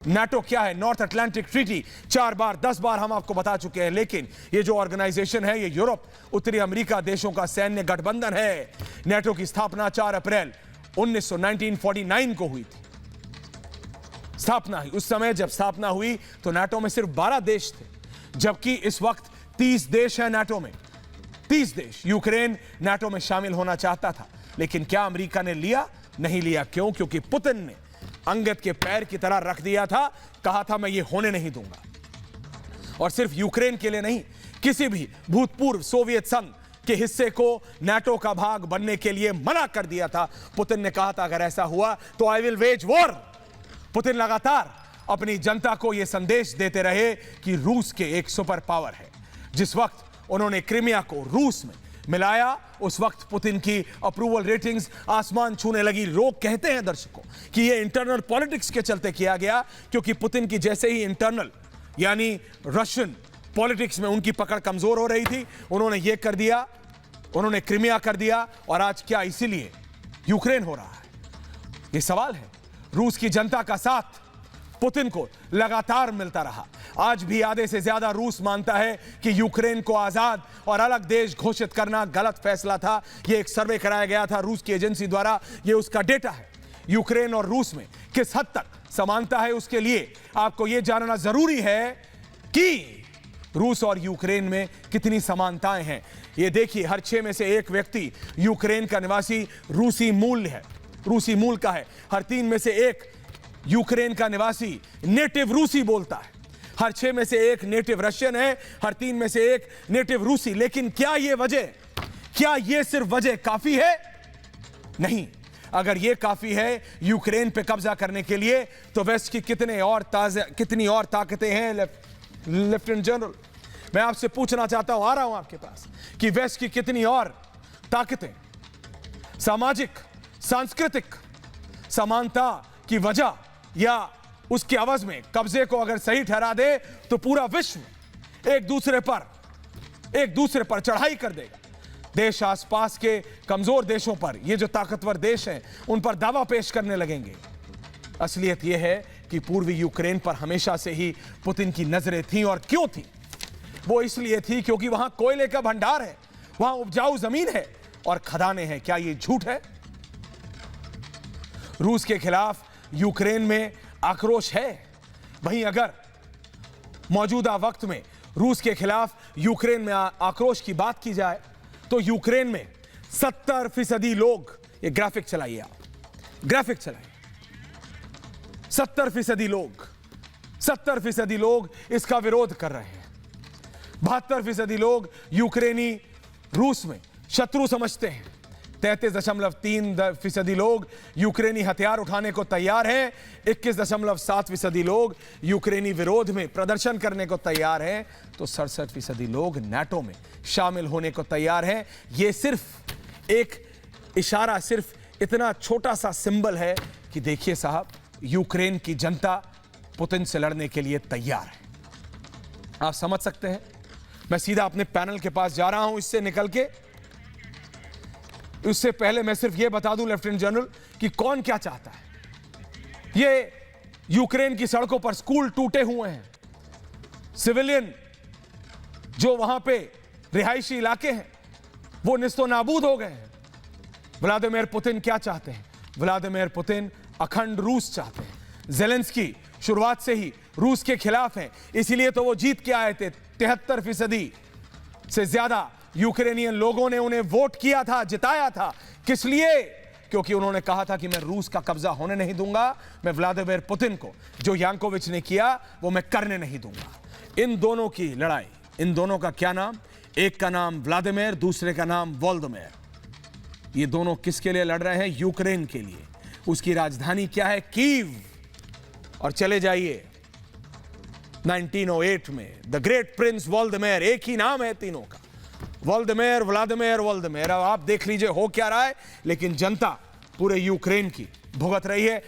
NATO क्या है? North Atlantic treaty 4 बार 10 बार हम आपको बता चुके हैं, लेकिन ये जो ऑर्गेनाइजेशन है ये यूरोप, उत्तरी अमेरिका देशों का सैन्य गठबंधन है। नाटो की स्थापना 4 अप्रैल 1949 को हुई थी। स्थापना हुई उस समय जब स्थापना हुई तो नाटो में सिर्फ 12 देश थे, जबकि इस वक्त 30 देश हैं नाटो में। 30 देश। यूक्रेन नाटो में शामिल होना चाहता था, लेकिन क्या अमेरिका ने लिया? नहीं लिया। क्यों? क्योंकि पुतिन ने अंगद के पैर की तरह रख दिया था, कहा था मैं ये होने नहीं दूंगा। और सिर्फ यूक्रेन के लिए नहीं, किसी भी भूतपूर्व सोवियत संघ के हिस्से को नाटो का भाग बनने के लिए मना कर दिया था। पुतिन ने कहा था अगर ऐसा हुआ तो I will veg war. Putin लगातार अपनी जनता को यह संदेश देते रहे कि रूस के एक सुपर पावर है। जिस वक्त उन्होंने क्रीमिया को रूस में मिलाया, उस वक्त पुतिन की अप्रूवल रेटिंग्स आसमान छूने लगी। लोग कहते हैं दर्शकों कि यह इंटरनल पॉलिटिक्स के चलते किया गया, क्योंकि पुतिन की जैसे ही इंटरनल यानी रशियन पॉलिटिक्स में उनकी पकड़ कमजोर हो रही थी, उन्होंने यह कर दिया, उन्होंने क्रीमिया कर दिया। और आज क्या इसीलिए यूक्रेन हो रहा है? यह सवाल है। रूस की जनता का साथ पुतिन को लगातार मिलता रहा। आज भी आधे से ज्यादा रूस मानता है कि यूक्रेन को आजाद और अलग देश घोषित करना गलत फैसला था। यह एक सर्वे कराया गया था रूस की एजेंसी द्वारा, यह उसका डेटा है। यूक्रेन और रूस में किस हद तक समानता है, उसके लिए आपको यह जानना जरूरी है कि रूस और यूक्रेन में कितनी समानताएं हैं। यह देखिए, हर 6 में से 1 व्यक्ति यूक्रेन का निवासी रूसी मूल का है। हर 3 में से 1 यूक्रेन का निवासी नेटिव रूसी बोलता है। हर 6 में से 1 नेटिव रशियन है, हर 3 में से 1 नेटिव रूसी। लेकिन क्या ये सिर्फ वजह काफी है? नहीं। अगर ये काफी है यूक्रेन पे कब्जा करने के लिए, तो वेस्ट की कितनी और ताकतें हैं। लेफ्टिनेंट जनरल, मैं आपसे पूछना चाहता हूं, आ रहा हूं आपके पास, कि वेस्ट की कितनी और ताकतें सामाजिक सांस्कृतिक समानता की वजह या उसके अवज में कब्जे को अगर सही ठहरा दे तो पूरा विश्व एक दूसरे पर चढ़ाई कर देगा। देश आसपास के कमजोर देशों पर, ये जो ताकतवर देश हैं, उन पर दावा पेश करने लगेंगे। असलियत यह है कि पूर्वी यूक्रेन पर हमेशा से ही पुतिन की नजरें थीं। और क्यों थी? वो इसलिए थी क्योंकि वहां कोयले का भंडार है, वहां उपजाऊ जमीन है और खदानें हैं। क्या ये झूठ है? रूस के खिलाफ यूक्रेन में आक्रोश है। वहीं अगर मौजूदा वक्त में रूस के खिलाफ यूक्रेन में आक्रोश की बात की जाए, तो यूक्रेन में 70% लोग, ये ग्राफिक चलाइए आप, ग्राफिक चलाइए, 70% लोग इसका विरोध कर रहे हैं। 72% लोग यूक्रेनी रूस में शत्रु समझते हैं। 33.3% लोग यूक्रेनी हथियार उठाने को तैयार हैं। 21.7% लोग यूक्रेनी विरोध में प्रदर्शन करने को तैयार हैं। तो 67% लोग नाटो में शामिल होने को तैयार हैं। यह सिर्फ एक इशारा, सिर्फ इतना छोटा सा सिंबल है कि देखिए साहब, यूक्रेन की जनता पुतिन से लड़ने के लिए तैयार है। आप समझ सकते हैं। मैं सीधा अपने पैनल के पास जा रहा हूं इससे निकल के। उससे पहले मैं सिर्फ यह बता दूं लेफ्टिनेंट जनरल कि कौन क्या चाहता है। ये यूक्रेन की सड़कों पर स्कूल टूटे हुए हैं, सिविलियन जो वहां पे रिहायशी इलाके हैं वो निस्तो नाबूद हो गए हैं। व्लादिमीर पुतिन क्या चाहते हैं? व्लादिमीर पुतिन अखंड रूस चाहते हैं। जेलेंस्की शुरुआत से ही रूस के खिलाफ है, इसीलिए तो वो जीत के आए थे। 73% से ज्यादा यूक्रेनियन लोगों ने उन्हें वोट किया था, जिताया था। किस लिए? क्योंकि उन्होंने कहा था कि मैं रूस का कब्जा होने नहीं दूंगा, मैं व्लादिमीर पुतिन को जो यांकोविच ने किया वो मैं करने नहीं दूंगा। इन दोनों की लड़ाई, इन दोनों का क्या नाम? एक का नाम व्लादिमीर, दूसरे का नाम वोल्दीमिर। ये दोनों किसके लिए लड़ रहे हैं? यूक्रेन के लिए। उसकी राजधानी क्या है? कीव। और चले जाइए 1908 में द ग्रेट प्रिंस वोल्दीमिर, एक ही नाम है तीनों का, वोल्दीमिर, व्लादिमीर। अब आप देख लीजिए हो क्या रहा है, लेकिन जनता पूरे यूक्रेन की भुगत रही है।